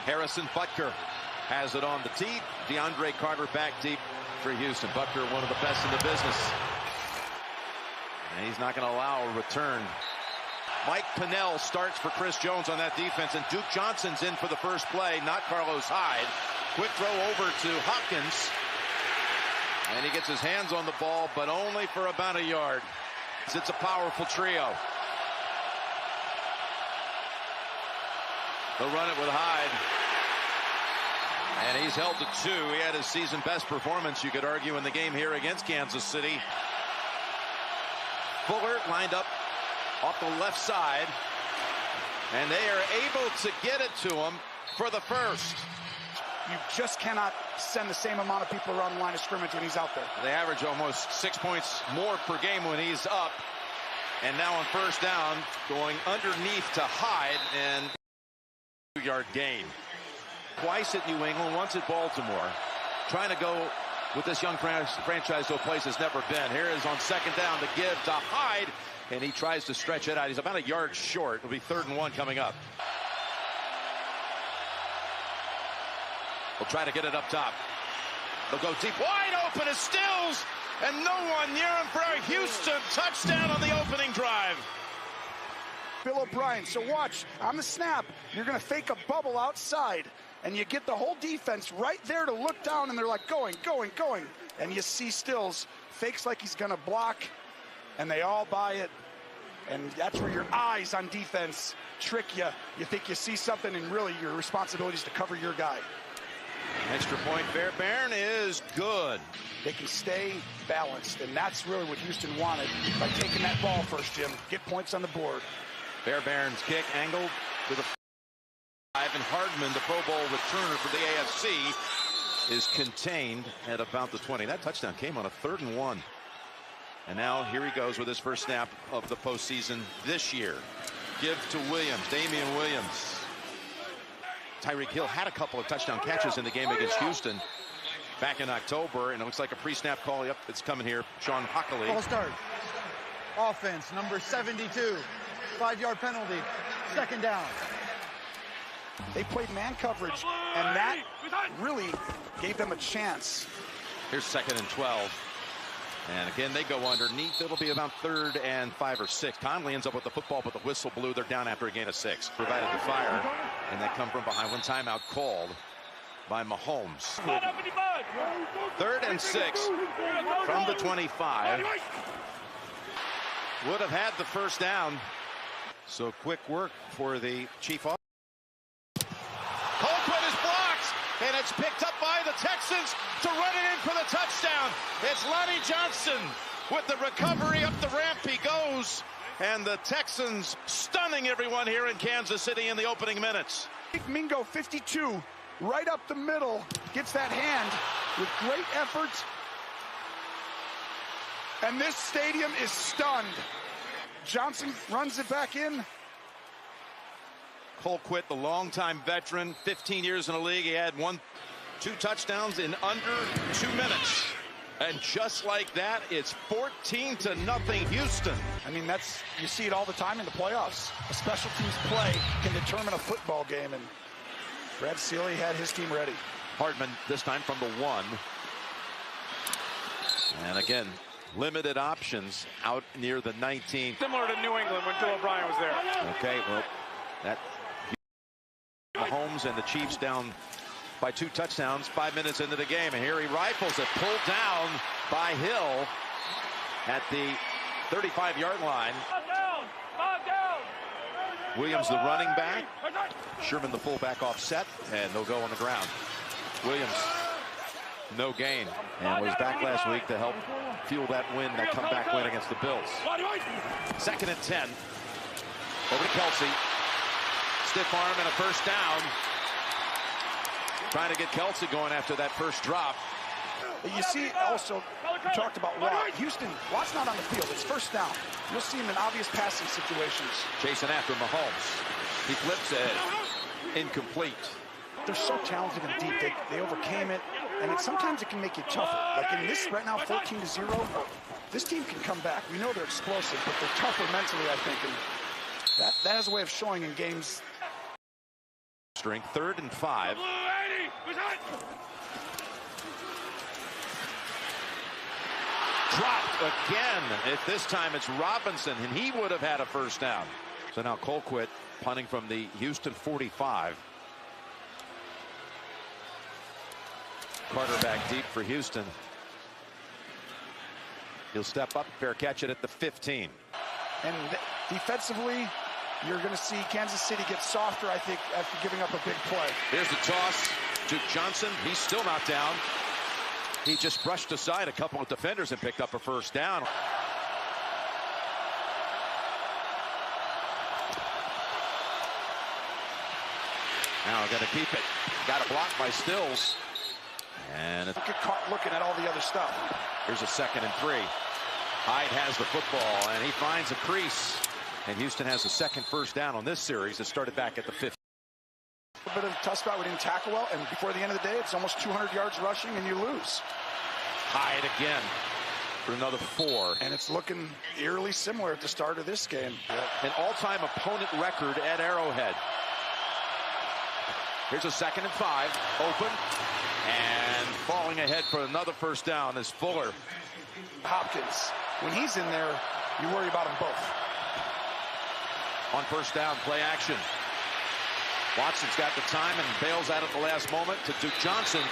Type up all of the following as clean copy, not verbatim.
Harrison Butker has it on the tee. DeAndre Carter back deep for Houston. Butker, one of the best in the business. And he's not going to allow a return. Mike Pennell starts for Chris Jones on that defense, and Duke Johnson's in for the first play, not Carlos Hyde. Quick throw over to Hopkins. And he gets his hands on the ball, but only for about a yard. It's a powerful trio. They'll run it with Hyde. And he's held to 2. He had his season best performance, you could argue, in the game here against Kansas City. Fuller lined up off the left side. And they are able to get it to him for the first. You just cannot send the same amount of people around the line of scrimmage when he's out there. They average almost 6 points more per game when he's up. And now on first down, going underneath to Hyde, and 2-yard gain. Twice at New England, once at Baltimore. Trying to go with this young franchise to a place it's never been. Here is on second down to give to Hyde, and he tries to stretch it out. He's about a yard short. It'll be 3rd and 1 coming up. We'll try to get it up top. They'll go deep, wide open as Stills, and no one near him for a Houston touchdown on the opening drive. Bill O'Brien, so watch, on the snap, you're going to fake a bubble outside, and you get the whole defense right there to look down, and they're like, going. And you see Stills fakes like he's going to block, and they all buy it. And that's where your eyes on defense trick you. You think you see something, and really your responsibility is to cover your guy. Extra point, Fairbairn is good. They can stay balanced, and that's really what Houston wanted by taking that ball first, Jim. Get points on the board. Fairbairn's kick angled to the 5, and Hardman, the Pro Bowl returner for the AFC, is contained at about the 20. That touchdown came on a 3rd and 1. And now here he goes with his first snap of the postseason this year. Give to Williams, Damian Williams. Tyreek Hill had a couple of touchdown catches in the game against Houston back in October, and it looks like a pre-snap call. Yep, it's coming here. Sean Hockley. Ball start. Offense, number 72. 5-yard penalty. 2nd down. They played man coverage, and that really gave them a chance. Here's 2nd and 12. And again, they go underneath. It'll be about 3rd and 5 or 6. Conley ends up with the football, but the whistle blew. They're down after a gain of 6. Provided the fire, and they come from behind. One timeout called by Mahomes. 3rd and 6 from the 25. Would have had the first down. So quick work for the Chief. Colquitt is blocked, and it's picked up by the Texans to run it in for the touchdown. It's Lonnie Johnson with the recovery. Up the ramp he goes, and the Texans stunning everyone here in Kansas City in the opening minutes. Mingo, 52, right up the middle, gets that hand with great effort. And this stadium is stunned. Johnson runs it back in. Colquitt, the longtime veteran, 15 years in the league. He had 2 touchdowns in under 2 minutes. And just like that, it's 14-0 Houston. I mean, you see it all the time in the playoffs. A special teams play can determine a football game, and Brad Seeley had his team ready. Hardman this time from the 1. And again, limited options out near the 19. Similar to New England when Bill O'Brien was there. Okay, well, that Mahomes and the Chiefs down by 2 touchdowns 5 minutes into the game, and here he rifles it, pulled down by Hill at the 35-yard line. Williams, the running back. Sherman, the fullback, offset, and they'll go on the ground. Williams, no gain, and was back last week to help fuel that win, that comeback win against the Bills. 2nd and 10. Over to Kelsey. Stiff arm and a first down. Trying to get Kelsey going after that first drop. You see also, you talked about Watt. Houston, Watt's not on the field. It's first down. You'll see him in obvious passing situations. Chasing after Mahomes. He flips it. Incomplete. They're so talented and deep. They overcame it, and sometimes it can make you tougher. Like in this right now, 14-0, this team can come back. We know they're explosive, but they're tougher mentally, I think. And that has a way of showing in games. string, 3rd and 5. Dropped again. This time it's Robinson, and he would have had a first down. So now Colquitt punting from the Houston 45. Carter back deep for Houston. He'll step up, fair catch it at the 15. And defensively, you're going to see Kansas City get softer, I think, after giving up a big play. Here's the toss. Duke Johnson, he's still not down. He just brushed aside a couple of defenders and picked up a first down. Now got to keep it. Got a block by Stills. And get caught looking at all the other stuff. Here's a 2nd and 3. Hyde has the football, and he finds a crease. And Houston has the 2nd first down on this series. It started back at the 5th. A bit of a tough spot. We didn't tackle well, and before the end of the day, it's almost 200 yards rushing, and you lose. Hyde again for another 4. And it's looking eerily similar at the start of this game. An all-time opponent record at Arrowhead. Here's a 2nd and 5. Open. And falling ahead for another first down is Fuller. Hopkins, when he's in there, you worry about them both. On first down, play action. Watson's got the time and bails out at the last moment to Duke Johnson.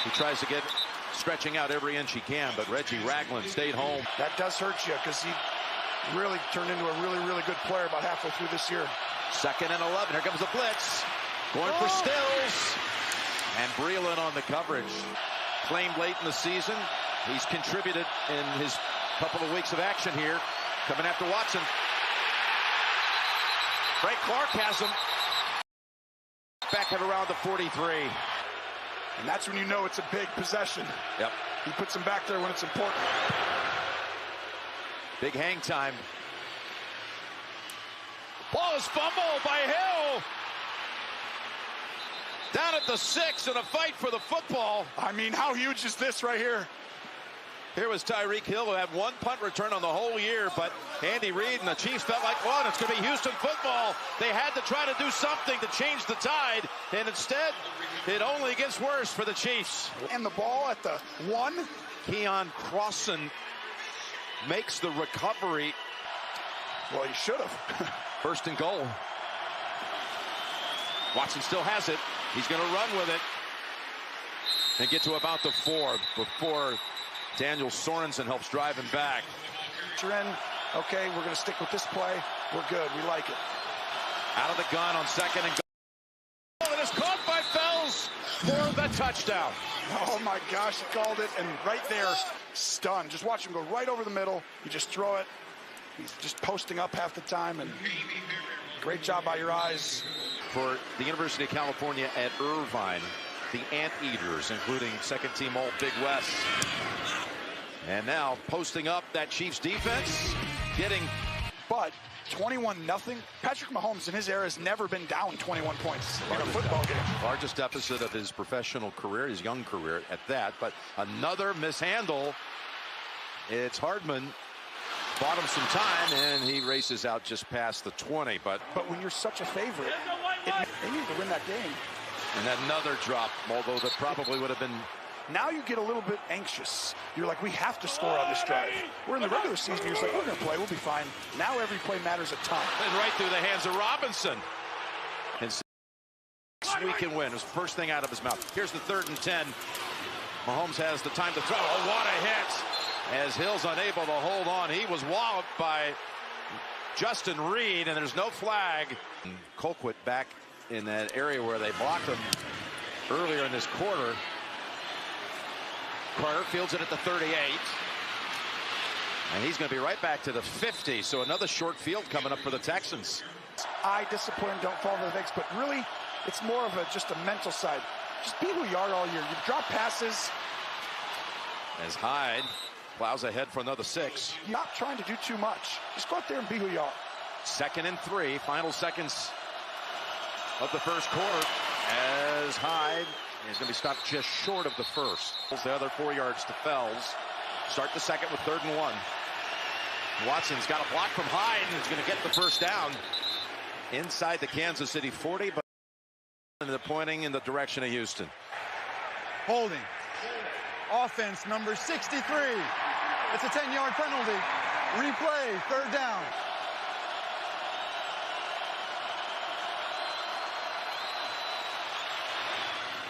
He tries to get stretching out every inch he can, but Reggie Ragland stayed home. That does hurt you because he really turned into a really, really good player about halfway through this year. 2nd and 11. Here comes the blitz. Going for Stills. And Breland on the coverage. Claimed late in the season. He's contributed in his couple of weeks of action here. Coming after Watson. Frank Clark has him. Back at around the 43. And that's when you know it's a big possession. Yep. He puts him back there when it's important. Big hang time. Ball is fumbled by Hill. Down at the 6 in a fight for the football. I mean, how huge is this right here? Here was Tyreek Hill, who had 1 punt return on the whole year, but Andy Reid and the Chiefs felt like, well, it's going to be Houston football. They had to try to do something to change the tide, and instead, it only gets worse for the Chiefs. And the ball at the 1. Keon Crossan makes the recovery. Well, he should have. 1st and goal. Watson still has it. He's going to run with it and get to about the 4 before Daniel Sorensen helps drive him back. Okay, we're going to stick with this play. We're good. We like it. Out of the gun on 2nd and goal. It is caught by Fells for the touchdown. Oh, my gosh, he called it. And right there, stunned. Just watch him go right over the middle. You just throw it. He's just posting up half the time. And great job by your eyes. For the University of California at Irvine, the Anteaters, including 2nd team All Big West. And now posting up that Chiefs defense, getting. But 21-0. Patrick Mahomes in his era has never been down 21 points in a football game. Largest deficit of his professional career, his young career at that. But another mishandle. It's Hardman. Bought him some time, and he races out just past the 20. But when you're such a favorite, they need to win that game. And another drop, although that probably would have been. Now you get a little bit anxious. You're like, we have to score on this drive. We're in the regular season. You're just like, we're going to play. We'll be fine. Now every play matters a ton. And right through the hands of Robinson. And we can win. It was the first thing out of his mouth. Here's the 3rd and 10. Mahomes has the time to throw. Oh, what a hit. As Hill's unable to hold on. He was walloped by Justin Reed, and there's no flag. And Colquitt back in that area where they blocked him earlier in this quarter. Carter fields it at the 38. And he's going to be right back to the 50. So another short field coming up for the Texans. Eye discipline, don't fall for the things, but really, it's more of just a mental side. Just be who you are all year. You drop passes. As Hyde plows ahead for another 6. You're not trying to do too much. Just go out there and be who you are. 2nd and 3, final seconds of the first quarter. As Hyde is going to be stopped just short of the first. The other 4 yards to Fells. Start the second with 3rd and 1. Watson's got a block from Hyde and is going to get the first down inside the Kansas City 40. But And they're pointing in the direction of Houston. Holding. Offense number 63. It's a 10-yard penalty. Replay, third down.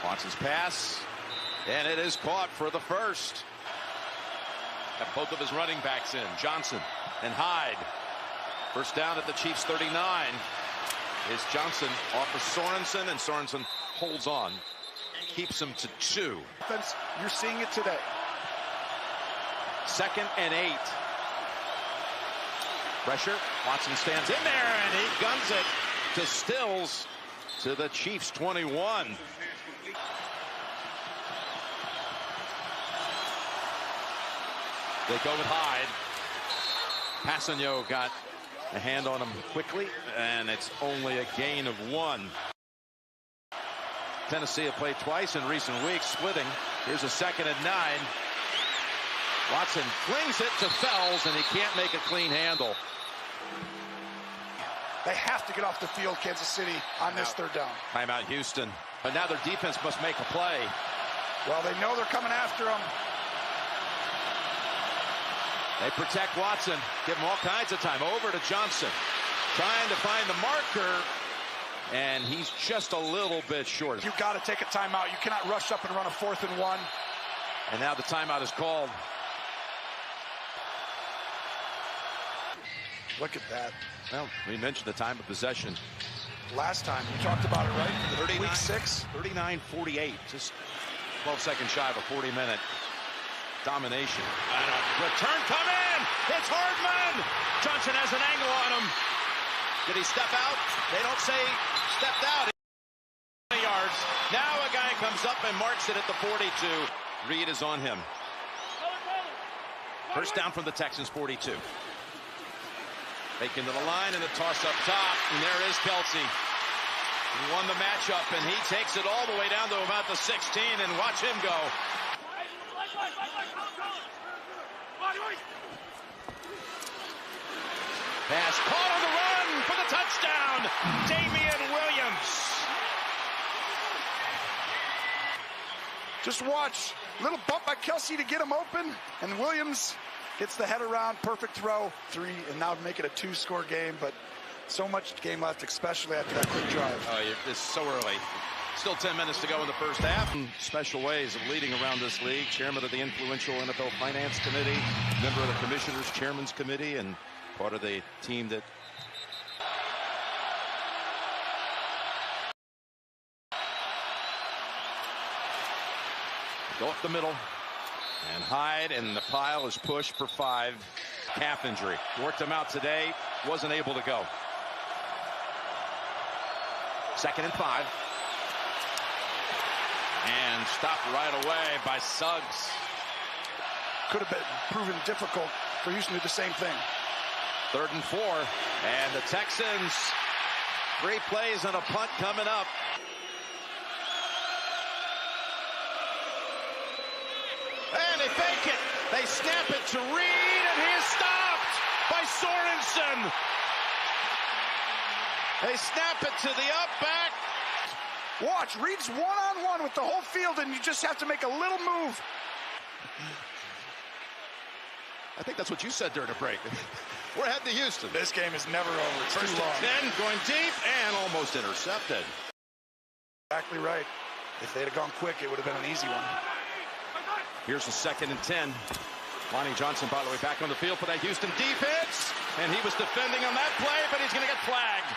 Watson's pass, and it is caught for the first. Got both of his running backs in, Johnson and Hyde. First down at the Chiefs' 39 is Johnson off of Sorensen, and Sorensen holds on, keeps him to 2. You're seeing it today. 2nd and 8. Pressure. Watson stands in there, and he guns it to Stills to the Chiefs' 21. They go with Hyde. Passanio got a hand on him quickly, and it's only a gain of 1. Tennessee have played twice in recent weeks, splitting. Here's a 2nd and 9. Watson flings it to Fells, and he can't make a clean handle. They have to get off the field, Kansas City, on this third down. Timeout, Houston. But now their defense must make a play. Well, they know they're coming after him. They protect Watson, give him all kinds of time. Over to Johnson, trying to find the marker, and he's just a little bit short. You've got to take a timeout. You cannot rush up and run a 4th and 1. And now the timeout is called. Look at that. Well, we mentioned the time of possession. Last time, you talked about it, right? Week 6. 39-48, just 12 seconds shy of a 40-minute domination. And a return coming! It's Hardman! Johnson has an angle on him. Did he step out? They don't say stepped out. 20 yards. Now a guy comes up and marks it at the 42. Reed is on him. First down from the Texans' 42. Taken to the line and a toss up top. And there is Kelsey. He won the matchup, and he takes it all the way down to about the 16, and watch him go. Pass caught on the run for the touchdown. Damian Williams. Just watch. Little bump by Kelsey to get him open, and Williams gets the head around. Perfect throw. 3, and now make it a 2-score game, but so much game left, especially after that quick drive. Oh, it's so early. Still 10 minutes to go in the first half. Special ways of leading around this league. Chairman of the influential NFL Finance Committee, member of the Commissioners Chairman's Committee, and part of the team that go up the middle. And Hyde, and the pile is pushed for 5. Calf injury. Worked him out today. Wasn't able to go. 2nd and 5. And stopped right away by Suggs. Could have been proven difficult for Houston to do the same thing. 3rd and 4. And the Texans, 3 plays and a punt coming up. And they fake it. They snap it to Reed, and he is stopped by Sorensen. They snap it to the up back. Watch, Reed's one-on-one with the whole field, and you just have to make a little move. I think that's what you said during the break. We're heading to Houston. This game is never over. It's First too long. 10, going deep, and almost intercepted. Exactly right. If they'd have gone quick, it would have been an easy one. Here's the 2nd and 10. Lonnie Johnson, by the way, back on the field for that Houston defense. And he was defending on that play, but he's going to get flagged.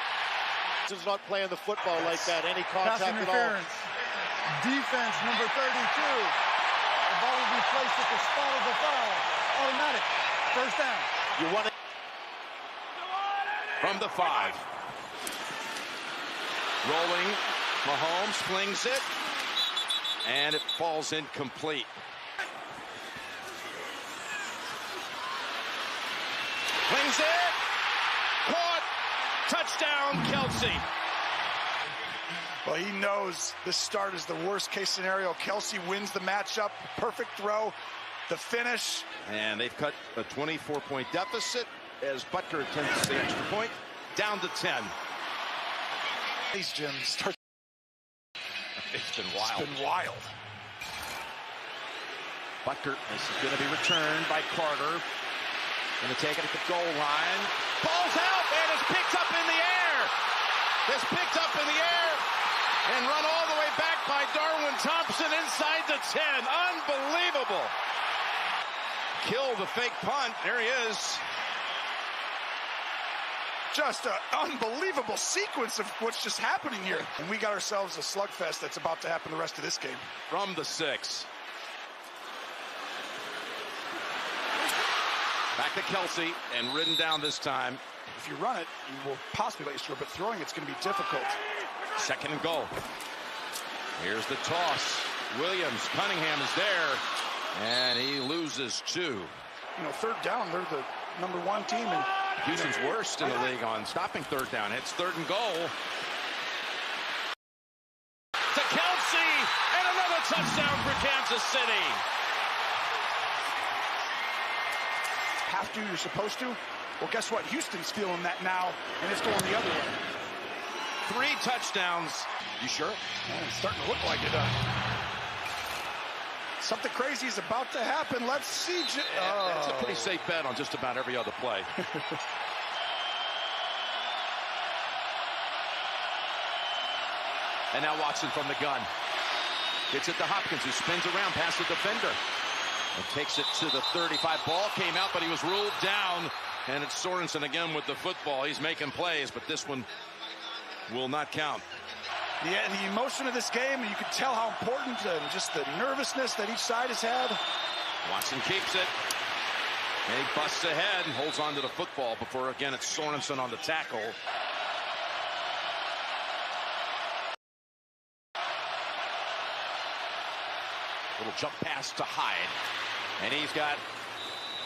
He's not playing the football like that. Any contact Pass at all. interference. Defense number 32. The ball will be placed at the spot of the foul. Automatic. First down. You want it. From the 5. Rolling. Mahomes flings it. And it falls incomplete. Flings it. Caught. Touchdown, Kelsey. Well, he knows this start is the worst case scenario. Kelsey wins the matchup. Perfect throw. The finish. And they've cut a 24-point deficit as Butker attempts the extra point. Down to 10. These Jim start It's been wild. It's been wild. Butker, this is going to be returned by Carter. Going to take it at the goal line. Ball's out and it's picked up in the air. It's picked up in the air and run all the way back by Darwin Thompson inside the 10. Unbelievable. Kill the fake punt. There he is. Just an unbelievable sequence of what's just happening here. And we got ourselves a slugfest that's about to happen the rest of this game. From the 6. Back to Kelsey and ridden down this time. If you run it, you will possibly let you score, but throwing it's going to be difficult. 2nd and goal. Here's the toss. Williams, Cunningham is there, and he loses 2. You know, 3rd down, they're the #1 team. And Houston's worst in the league on stopping 3rd down. It's 3rd and goal. To Kelsey, and another touchdown for Kansas City. Have to, you're supposed to. Well, guess what? Houston's feeling that now, and it's going the other way. 3 touchdowns. You sure? Man, it's starting to look like it. Something crazy is about to happen. Let's see. That's a pretty safe bet on just about every other play. And now Watson from the gun. Gets it to Hopkins, who spins around past the defender. And takes it to the 35. Ball came out, but he was ruled down. And it's Sorensen again with the football. He's making plays, but this one will not count. Yeah, the emotion of this game, and you can tell how important and just the nervousness that each side has had. Watson keeps it. And he busts ahead and holds on to the football before, again, it's Sorensen on the tackle. Little jump pass to Hyde. And he's got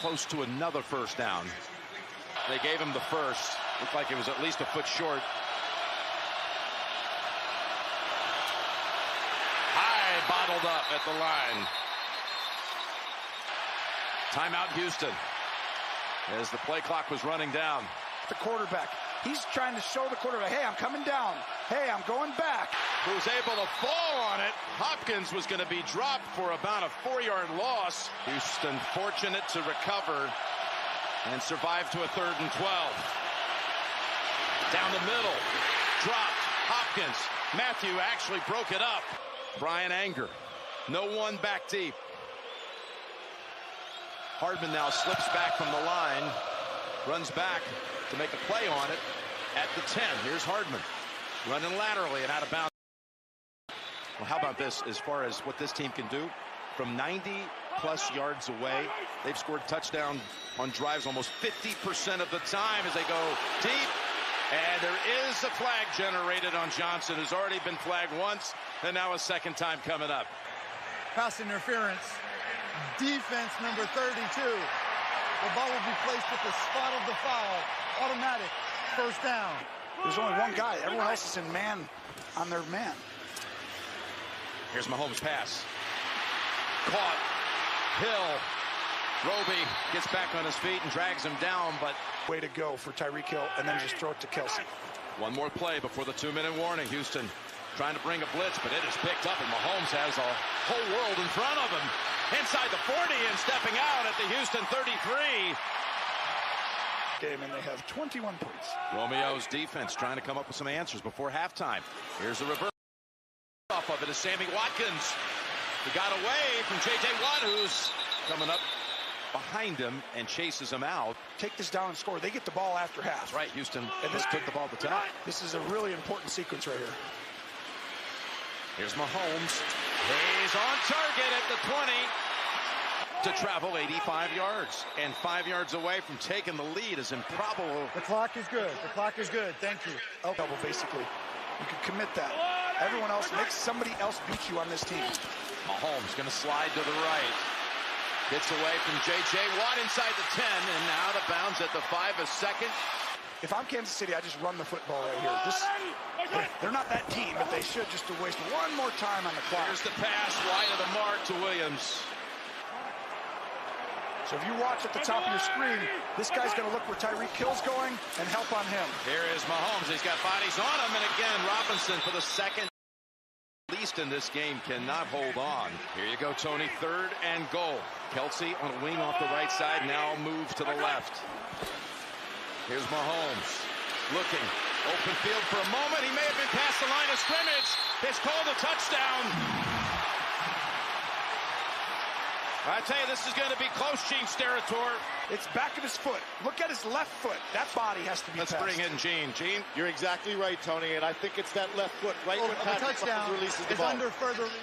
close to another 1st down. They gave him the 1st. Looked like it was at least a foot short. Hyde bottled up at the line. Timeout Houston. As the play clock was running down. The quarterback. He's trying to show the quarterback, hey, I'm coming down. Hey, I'm going back. Who's able to fall on it. Hopkins was going to be dropped for about a 4-yard loss. Houston fortunate to recover and survive to a 3rd and 12. Down the middle. Dropped. Hopkins. Matthew actually broke it up. Brian Anger. No one back deep. Hardman now slips back from the line. Runs back to make a play on it at the 10. Here's Hardman. Running laterally and out of bounds. Well, how about this as far as what this team can do? From 90-plus yards away, they've scored touchdown on drives almost 50% of the time as they go deep. And there is a flag generated on Johnson, who's already been flagged once, and now a 2nd time coming up. Pass interference. Defense number 32. The ball will be placed at the spot of the foul. Automatic 1st down. There's only one guy. Everyone else is in man on their man. Here's Mahomes' pass. Caught. Hill. Roby gets back on his feet and drags him down, but way to go for Tyreek Hill, and then just throw it to Kelsey. One more play before the 2-minute warning. Houston trying to bring a blitz, but it is picked up, and Mahomes has a whole world in front of him. Inside the 40 and stepping out at the Houston 33. Game, and they have 21 points. Romeo's defense trying to come up with some answers before halftime. Here's the reverse off of it is Sammy Watkins. He got away from J.J. Watt, who's coming up behind him and chases him out. Take this down and score. They get the ball after half. That's right, Houston and this took the ball to 10. This is a really important sequence right here. Here's Mahomes. He's on target at the 20 to travel 85 yards. And 5 yards away from taking the lead is improbable. The clock is good. The clock is good. Thank you. Double, basically. You can commit that. Everyone else, makes somebody else beat you on this team. Mahomes going to slide to the right. Gets away from J.J. Watt inside the 10 and out of bounds at the 5 a second. If I'm Kansas City, I just run the football right here. They're not that team, but they should just to waste one more time on the clock. Here's the pass, wide of the mark to Williams. So if you watch at the top of your screen, this guy's going to look where Tyreek Hill's going and help on him. Here is Mahomes. He's got bodies on him, and again, Robinson for the second least best in this game cannot hold on. Here you go, Tony. 3rd and goal. Kelsey on a wing off the right side. Now moves to the left. Here's Mahomes looking. Open field for a moment. He may have been past the line of scrimmage. It's called a touchdown. I tell you, this is going to be close Gene's territory. It's back of his foot. Look at his left foot. That body has to be Let's passed. bring in Gene. Gene? You're exactly right, Tony, and I think it's that left foot right when Patrick touchdown releases the is ball. under further review.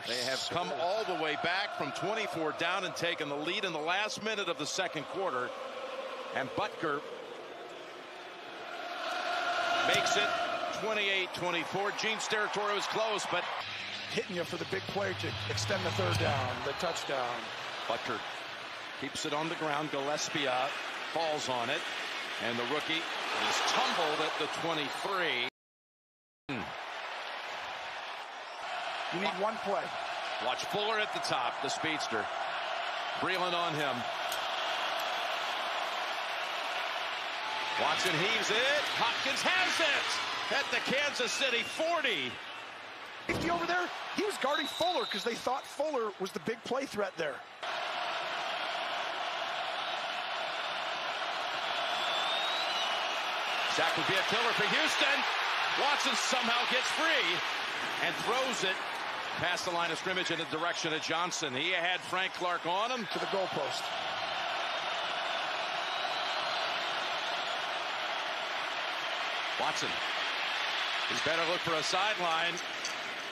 They have come all the way back from 24 down and taken the lead in the last minute of the second quarter. And Butker makes it 28-24. Gene's territory was close, but hitting you for the big play to extend the 3rd down, the touchdown. Butker keeps it on the ground. Gillespie falls on it, and the rookie is tumbled at the 23. You need one play. Watch Fuller at the top, the speedster. Breland on him. Watson heaves it. Hopkins has it at the Kansas City 40. Safety over there, he was guarding Fuller because they thought Fuller was the big play threat there. Sack would be a killer for Houston. Watson somehow gets free and throws it past the line of scrimmage in the direction of Johnson. He had Frank Clark on him. To the goalpost. Watson. He's better look for a sideline.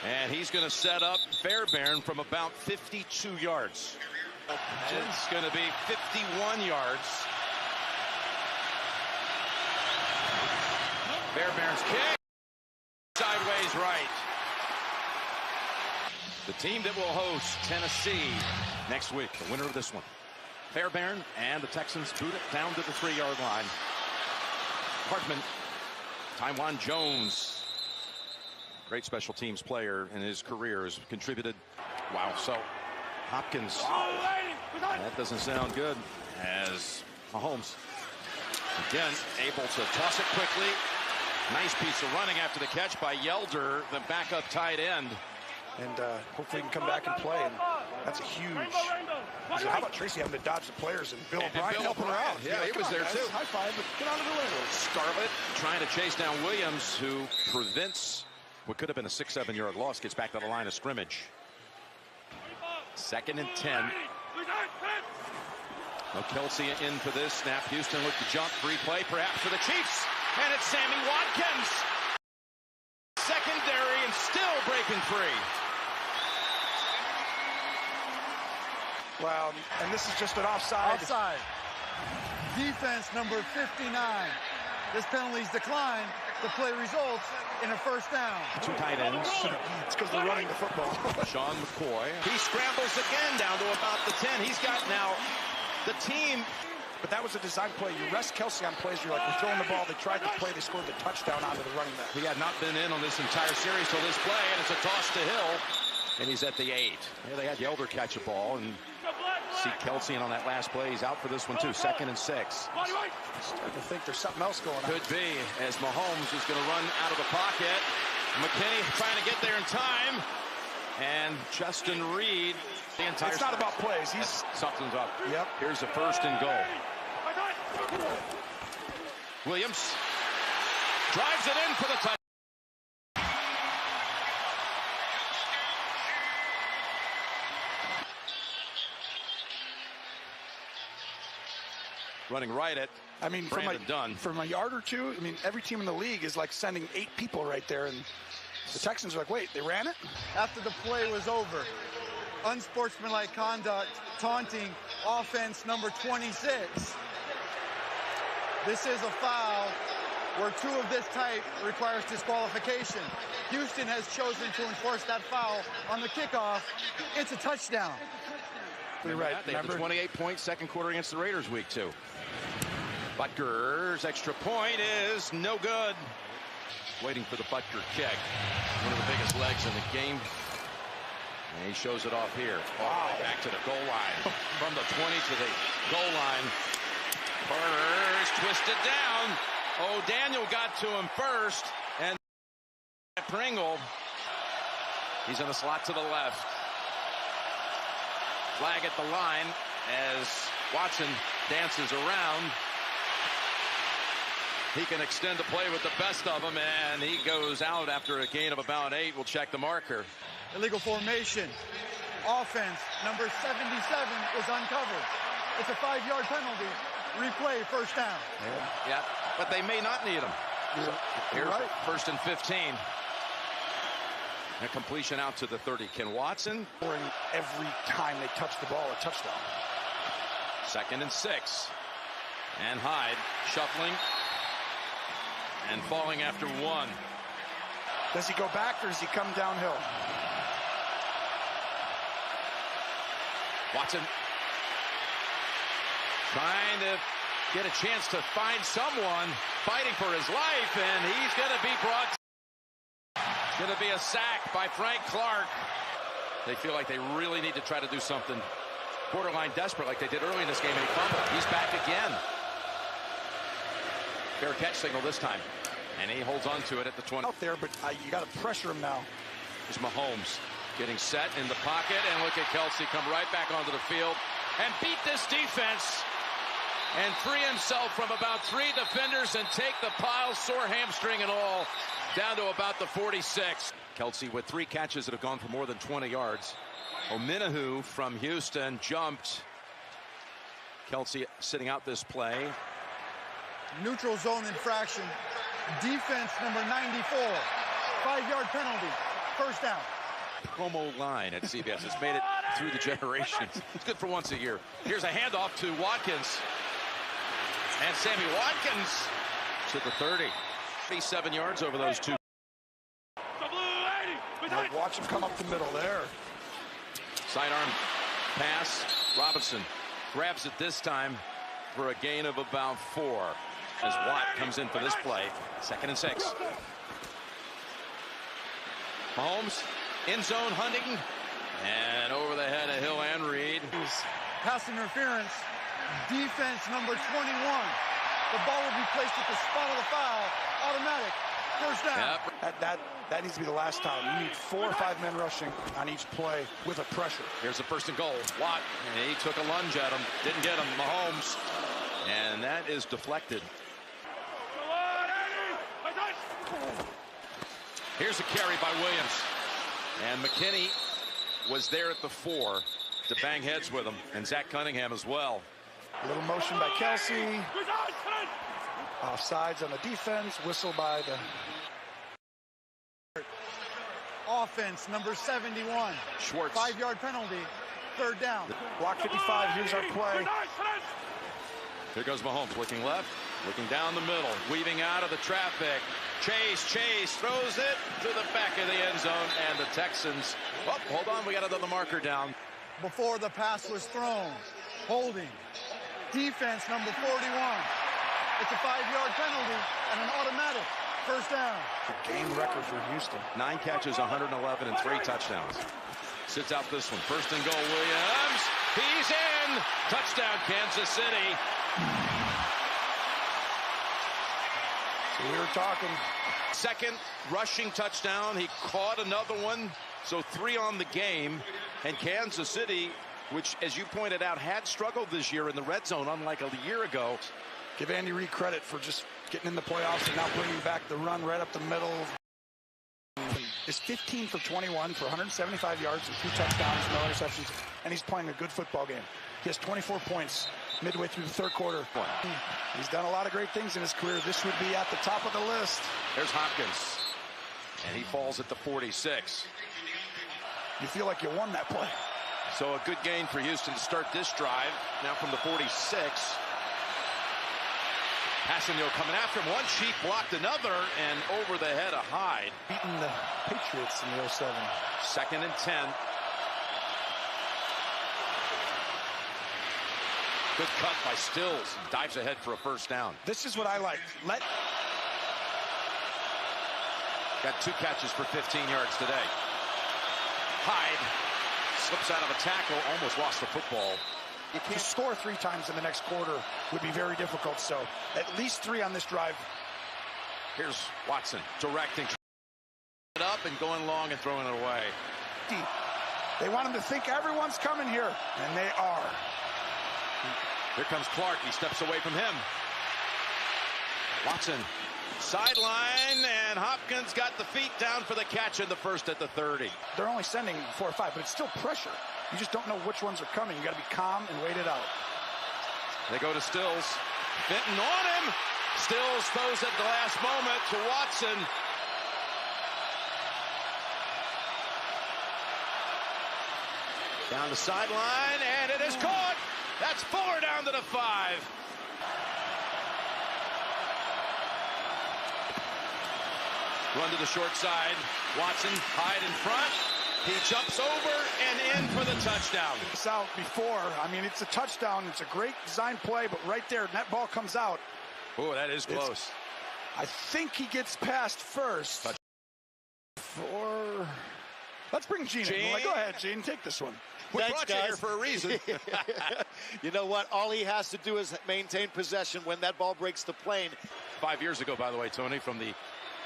And he's going to set up Fairbairn from about 52 yards. It's going to be 51 yards. Fairbairn's kick. Sideways right. The team that will host Tennessee next week, the winner of this one. Fairbairn and the Texans boot it down to the 3-yard line. Hartman, Taiwan Jones. Great special teams player in his career, has contributed. Wow, so Hopkins. That doesn't sound good as Mahomes. Again, able to toss it quickly. Nice piece of running after the catch by Yelder, the backup tight end. And hopefully he can come back and play. And that's a huge. So how about Tracy having to dodge the players and Bill O'Brien helping her out? Yeah, he was there too. High five, but get out of the way. Scarlett trying to chase down Williams, who prevents what could have been a 6-7 yard loss. Gets back to the line of scrimmage. 2nd and 10. No Kelsey in for this snap. Houston looked to jump. Free play perhaps for the Chiefs. And it's Sammy Watkins. Secondary and still breaking free. Wow, and this is just an offside. Offside. Defense number 59. This penalty's declined. The play results in a 1st down. 2 tight ends. It's because they're running the football. Sean McCoy. He scrambles again down to about the 10. He's got now the team. But that was a design play. You rest Kelsey on plays. You're like, we're throwing the ball. They tried to play. They scored the touchdown onto the running back. He had not been in on this entire series till this play, and it's a toss to Hill. And he's at the 8. Yeah, they had Yelder catch a ball, and see Kelsey in on that last play. He's out for this one too. 2nd and 6. Starting to think there's something else going on. Could be, as Mahomes is going to run out of the pocket. McKinney trying to get there in time. And Justin Reed, the entire. It's not about plays. Something's up. Yep. Here's a 1st and goal. Williams drives it in for the touchdown. Running right at, I mean, from a yard or two, I mean, every team in the league is like sending 8 people right there. And the Texans are like, wait, they ran it? After the play was over, unsportsmanlike conduct, taunting offense number 26. This is a foul where 2 of this type requires disqualification. Houston has chosen to enforce that foul on the kickoff. It's a touchdown. You're right. They have the 28-point second quarter against the Raiders week 2. Butker's extra point is no good. Waiting for the Butker kick. One of the biggest legs in the game. And he shows it off here. Wow. Back to the goal line. From the 20 to the goal line. Carter's twisted down. Oh, Daniel got to him first. And Pringle. He's in the slot to the left. Flag at the line as Watson dances around. He can extend the play with the best of them, and he goes out after a gain of about 8. We'll check the marker. Illegal formation. Offense, number 77 is uncovered. It's a 5-yard penalty. Replay, first down. Yeah, but they may not need him. Here's right. 1st and 15. A completion out to the 30. Ken Watson. Every time they touch the ball, a touchdown. 2nd and 6. And Hyde shuffling and falling after 1. Does he go back or does he come downhill? Watson trying to get a chance to find someone fighting for his life, and he's going to be brought. It's going to be a sack by Frank Clark. They feel like they really need to try to do something borderline desperate like they did early in this game, and he fumbled. He's back again. Fair catch signal this time, and he holds on to it at the 20. Out there, but you got to pressure him now. Here's Mahomes getting set in the pocket, and look at Kelsey come right back onto the field and beat this defense and free himself from about 3 defenders and take the pile, sore hamstring and all, down to about the 46. Kelsey with 3 catches that have gone for more than 20 yards. Ominahu from Houston jumped. Kelsey sitting out this play. Neutral zone infraction. Defense number 94. 5-yard penalty. First down. Promo line at CBS. It's made it through the generations. It's good for once a year. Here's a handoff to Watkins. And Sammy Watkins to the 30. 37 yards over those 2. Now watch him come up the middle there. Sidearm pass. Robinson grabs it this time for a gain of about 4. As Watt comes in for this play. 2nd and 6. Mahomes in zone hunting. And over the head of Hill and Reed. Pass interference. Defense number 21. The ball will be placed at the spot of the foul. Automatic. First down. Yep. That needs to be the last time. You need 4 or 5 men rushing on each play with a pressure. Here's the 1st and goal. Watt, and he took a lunge at him. Didn't get him. Mahomes. And that is deflected. Here's a carry by Williams. And McKinney was there at the 4 to bang heads with him. And Zach Cunningham as well. A little motion by Kelsey. Offsides on the defense. Whistle by the... Offense, number 71. Schwartz. 5-yard penalty. 3rd down. Block 55. Here's our play. Here goes Mahomes, looking left, looking down the middle, weaving out of the traffic. Chase throws it to the back of the end zone, and the Texans. Oh, hold on, we got another marker down. Before the pass was thrown. Holding. Defense, number 41. It's a 5-yard penalty and an automatic. First down. Game record for Houston. 9 catches, 111, and 3 touchdowns. Sits out this one. 1st and goal, Williams. He's in. Touchdown, Kansas City. So we were talking. 2nd rushing touchdown. He caught another one. So 3 on the game. And Kansas City, which, as you pointed out, had struggled this year in the red zone, unlike a year ago. Give Andy Reid credit for just getting in the playoffs and now bringing back the run right up the middle. Is 15 for 21 for 175 yards and 2 touchdowns, no interceptions, and he's playing a good football game. He has 24 points midway through the 3rd quarter. He's done a lot of great things in his career. This would be at the top of the list. There's Hopkins, and he falls at the 46. You feel like you won that play. So a good gain for Houston to start this drive. Now from the 46. Passanio coming after him. One cheap blocked another, and over the head of Hyde. Beating the Patriots in the 07. 2nd and 10. Good cut by Stills. Dives ahead for a first down. This is what I like. Got 2 catches for 15 yards today. Hyde slips out of a tackle, almost lost the football. You can't score 3 times in the next quarter would be very difficult. So at least 3 on this drive. Here's Watson directing. it up and going long and throwing it away. They want him to think everyone's coming here, and they are. Here comes Clark. He steps away from him. Watson, sideline, and Hopkins got the feet down for the catch in the first at the 30. They're only sending 4 or 5, but it's still pressure. You just don't know which ones are coming. You got to be calm and wait it out. They go to Stills. Fenton on him. Stills throws at the last moment to Watson. Down the sideline, and it is caught. That's Fuller down to the 5. Run to the short side. Watson hide in front. He jumps over and in for the touchdown. It's out before. I mean, it's a touchdown. It's a great design play, but right there, that ball comes out. Oh, that is close. I think he gets past first. Let's bring Gene in. Go ahead, Gene. Take this one. We brought you here for a reason. You know what? All he has to do is maintain possession when that ball breaks the plane. 5 years ago, by the way, Tony, from the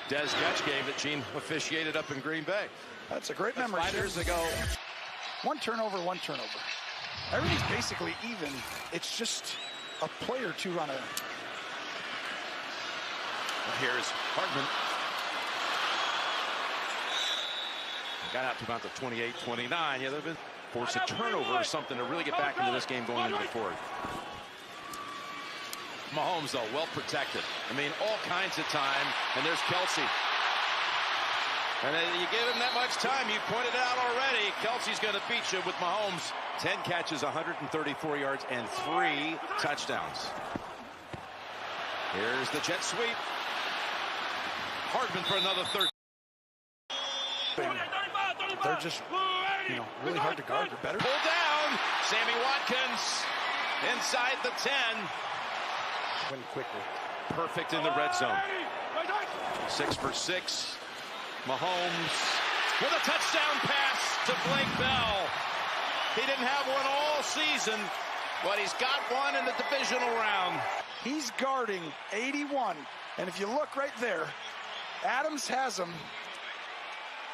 Dez catch game that Gene officiated up in Green Bay. That's a great memory. 5 years ago. One turnover. Everything's basically even. It's just a play or two on a... Here's Hardman. Got out to about the 28-29. Yeah, they've been forced a turnover or something to really get back into this game going into the fourth. Mahomes, though, well protected. I mean, all kinds of time. And there's Kelsey. And you give him that much time. You pointed it out already. Kelsey's going to beat you with Mahomes. 10 catches, 134 yards, and 3 touchdowns. Here's the jet sweep. Hardman for another 13. They're just, really hard to guard. They're better. Pull down. Sammy Watkins inside the 10. Win quickly. Perfect in the red zone. 6 for 6. Mahomes with a touchdown pass to Blake Bell. He didn't have one all season, but he's got one in the divisional round. He's guarding 81. And if you look right there, Adams has him,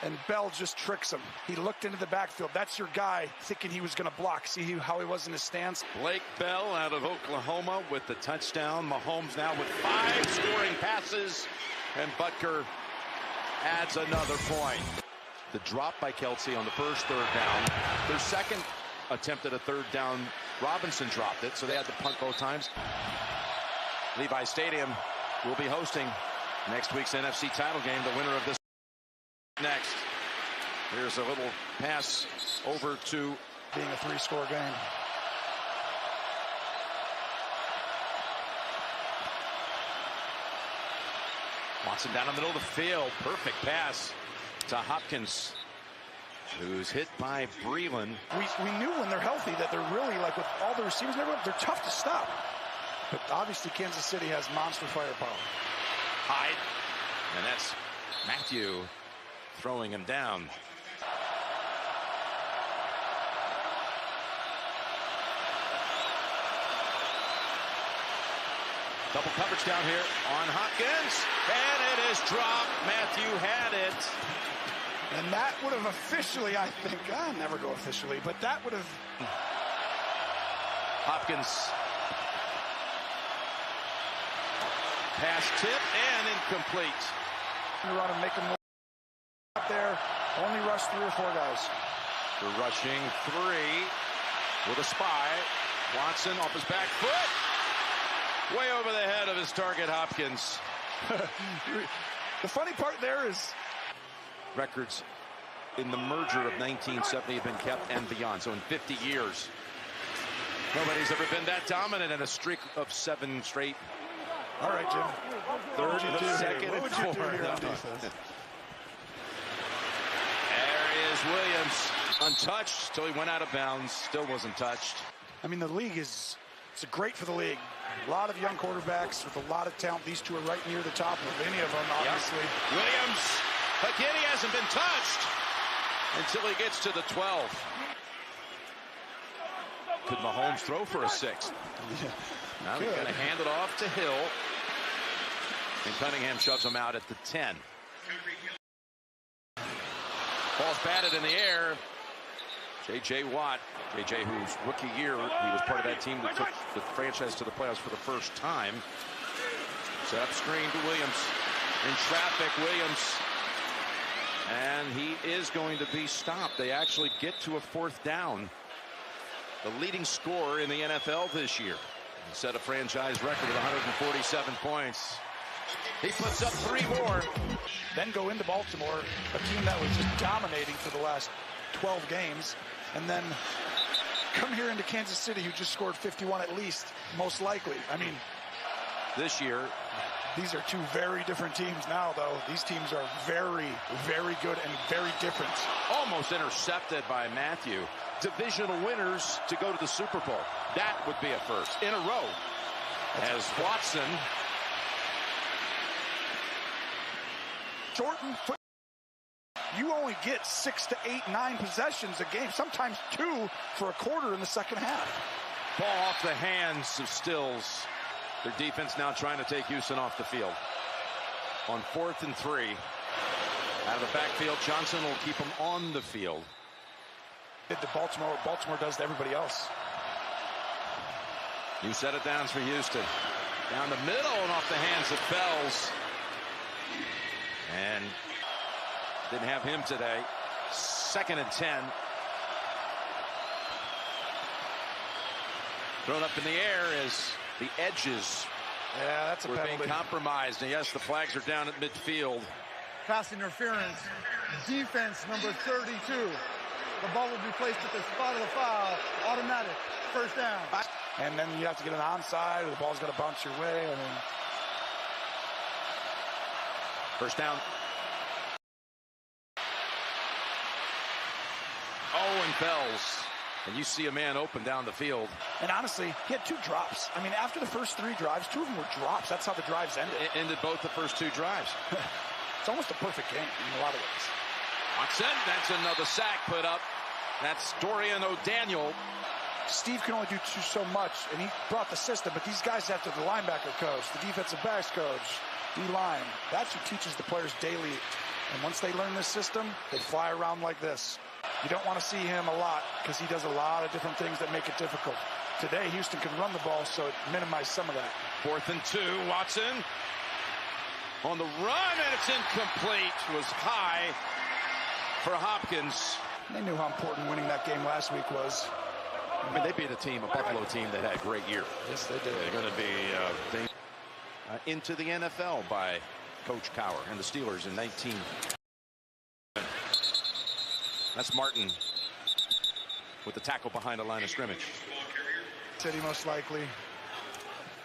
and Bell just tricks him. He looked into the backfield. That's your guy, thinking he was going to block. See how he was in his stance? Blake Bell out of Oklahoma with the touchdown. Mahomes now with 5 scoring passes, and Butker adds another point. The drop by Kelsey on the first third down. Their second attempt at a third down, Robinson dropped it, so they had to punt both times. Levi Stadium will be hosting next week's NFC title game. The winner of this next. Here's a little pass over to being a 3-score game. Watson down the middle of the field. Perfect pass to Hopkins, who's hit by Breland. We knew when they're healthy that they're really, like with all the receivers, they're tough to stop. But obviously Kansas City has monster firepower. Hyde, and that's Matthew throwing him down. Double coverage down here on Hopkins, and it is dropped. Matthew had it. And that would have officially, I think, I'll never go officially, but that would have... Hopkins. Pass tip and incomplete. Run and make them up there. Only rush 3 or 4 guys. They're rushing 3 with a spy. Watson off his back foot. Way over the head of his target, Hopkins. The funny part there is records in the merger of 1970 have been kept and beyond. So in 50 years, nobody's ever been that dominant in a streak of 7 straight. All right, Jim. Third, second, and fourth. There is Williams, untouched till he went out of bounds. Still wasn't touched. I mean, the league it's great for the league. A lot of young quarterbacks with a lot of talent. These two are right near the top of any of them, obviously. Yep. Williams, again, he hasn't been touched until he gets to the 12. Could Mahomes throw for a 6th? Yeah. Now he's going to hand it off to Hill. And Cunningham shoves him out at the 10. Ball's batted in the air. J.J. Watt. J.J. whose rookie year, he was part of that team that took the franchise to the playoffs for the first time. Set up screen to Williams. In traffic, Williams. And he is going to be stopped. They actually get to a fourth down. The leading scorer in the NFL this year. He set a franchise record of 147 points. He puts up 3 more. Then go into Baltimore, a team that was just dominating for the last 12 games. And then come here into Kansas City, who just scored 51 at least, most likely. I mean, this year, these are two very different teams now, though. These teams are very, very good and very different. Almost intercepted by Matthew. Divisional winners to go to the Super Bowl. That would be a first in a row. As Watson. Jordan, you only get 6 to 8, 9 possessions a game, sometimes 2 for a quarter in the second half. Ball off the hands of Stills. Their defense now trying to take Houston off the field. On 4th and 3. Out of the backfield, Johnson will keep them on the field. Did to Baltimore what Baltimore does to everybody else. New set of downs for Houston. Down the middle and off the hands of Fells. And didn't have him today. 2nd and 10. Thrown up in the air as the edges were being compromised. And yes, the flags are down at midfield. Pass interference. Defense number 32. The ball will be placed at the spot of the foul. Automatic. First down. And then you have to get an onside, or the ball's going to bounce your way. I mean, first down. Owen Fells. And you see a man open down the field. And honestly, he had 2 drops. I mean, after the first 3 drives, 2 of them were drops. That's how the drives ended. It ended both the first 2 drives. It's almost a perfect game in a lot of ways. Watson, that's another sack put up. That's Dorian O'Daniel. Steve can only do so much, and he brought the system, but these guys have to, the linebacker coach, the defensive backs coach, D-line. That's who teaches the players daily. And once they learn this system, they fly around like this. You don't want to see him a lot because he does a lot of different things that make it difficult. Today, Houston can run the ball, so it minimized some of that. 4th and 2, Watson on the run, and it's incomplete. It was high for Hopkins. They knew how important winning that game last week was. I mean, they beat a Buffalo team that had a great year. Yes, they did. They're going to be into the NFL by Coach Cowher and the Steelers in 19. That's Martin with the tackle behind the line of scrimmage. City most likely.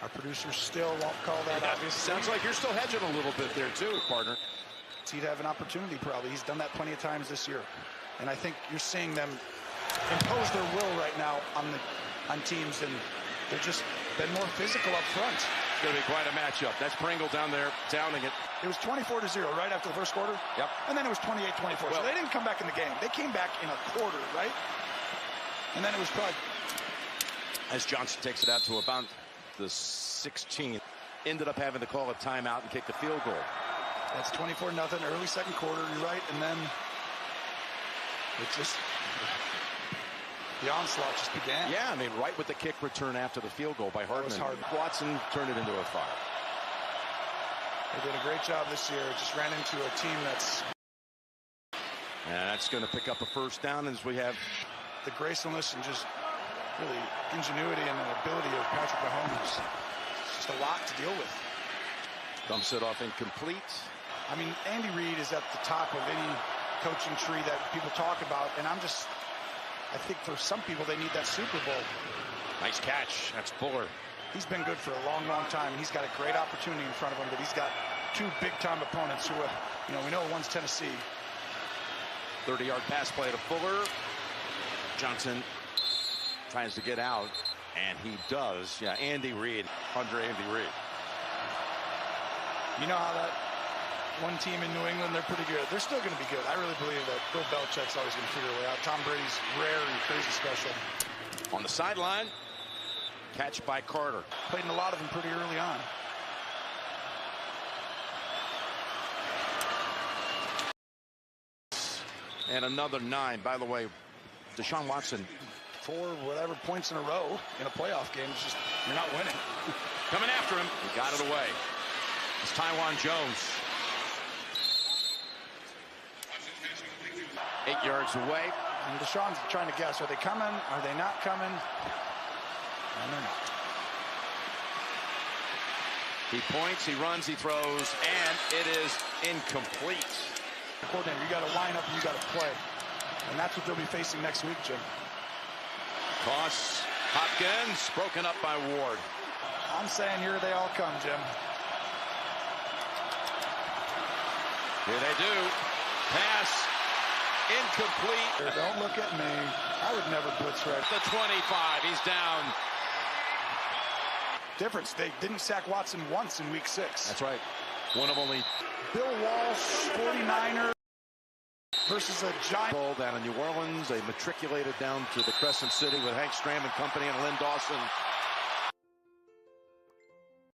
Our producers still won't call that obvious. Sounds like you're still hedging a little bit there too, partner. He'd have an opportunity probably. He's done that plenty of times this year. And I think you're seeing them impose their will right now on teams, and they've just been more physical up front. It's going to be quite a matchup. That's Pringle down there downing it. It was 24-0 right after the first quarter. Yep. And then it was 28-24. So they didn't come back in the game. They came back in a quarter, right? And then it was probably... As Johnson takes it out to about the 16th. Ended up having to call a timeout and kick the field goal. That's 24-0, early second quarter, you're right. And then it just... the onslaught just began. Yeah, I mean, right with the kick return after the field goal by Hardman. Watson turned it into a fire. They did a great job this year. Just ran into a team that's... And that's going to pick up a first down as we have... the gracefulness and just really ingenuity and the ability of Patrick Mahomes. It's just a lot to deal with. Dumps it off incomplete. I mean, Andy Reid is at the top of any coaching tree that people talk about, and I think for some people they need that Super Bowl. Nice catch. That's Fuller. He's been good for a long, long time, and he's got a great opportunity in front of him, but he's got 2 big-time opponents who, we know one's Tennessee. 30-yard pass play to Fuller. Johnson tries to get out, and he does. Yeah, Andy Reid, under Andy Reid. You know how that one team in New England, they're pretty good. They're still going to be good. I really believe that Bill Belichick's always going to figure a way out. Tom Brady's rare and crazy special. On the sideline, catch by Carter. Played in a lot of them pretty early on. And another 9. By the way, Deshaun Watson. 4 whatever points in a row in a playoff game. It's just, you're not winning. Coming after him. He got it away. It's Taiwan Jones. 8 yards away. And Deshaun's trying to guess. Are they coming? Are they not coming? And they're not. He points, he runs, he throws, and it is incomplete. Coordinator, you got to line up and you got to play. And that's what they'll be facing next week, Jim. Toss. Hopkins broken up by Ward. I'm saying here they all come, Jim. Here they do. Pass. Incomplete. Don't look at me. I would never blitz right. The 25. He's down. Difference. They didn't sack Watson once in week 6. That's right. One of only. Bill Walsh, 49er versus a Giant. Ball down in New Orleans. They matriculated down to the Crescent City with Hank Stram and company and Lynn Dawson.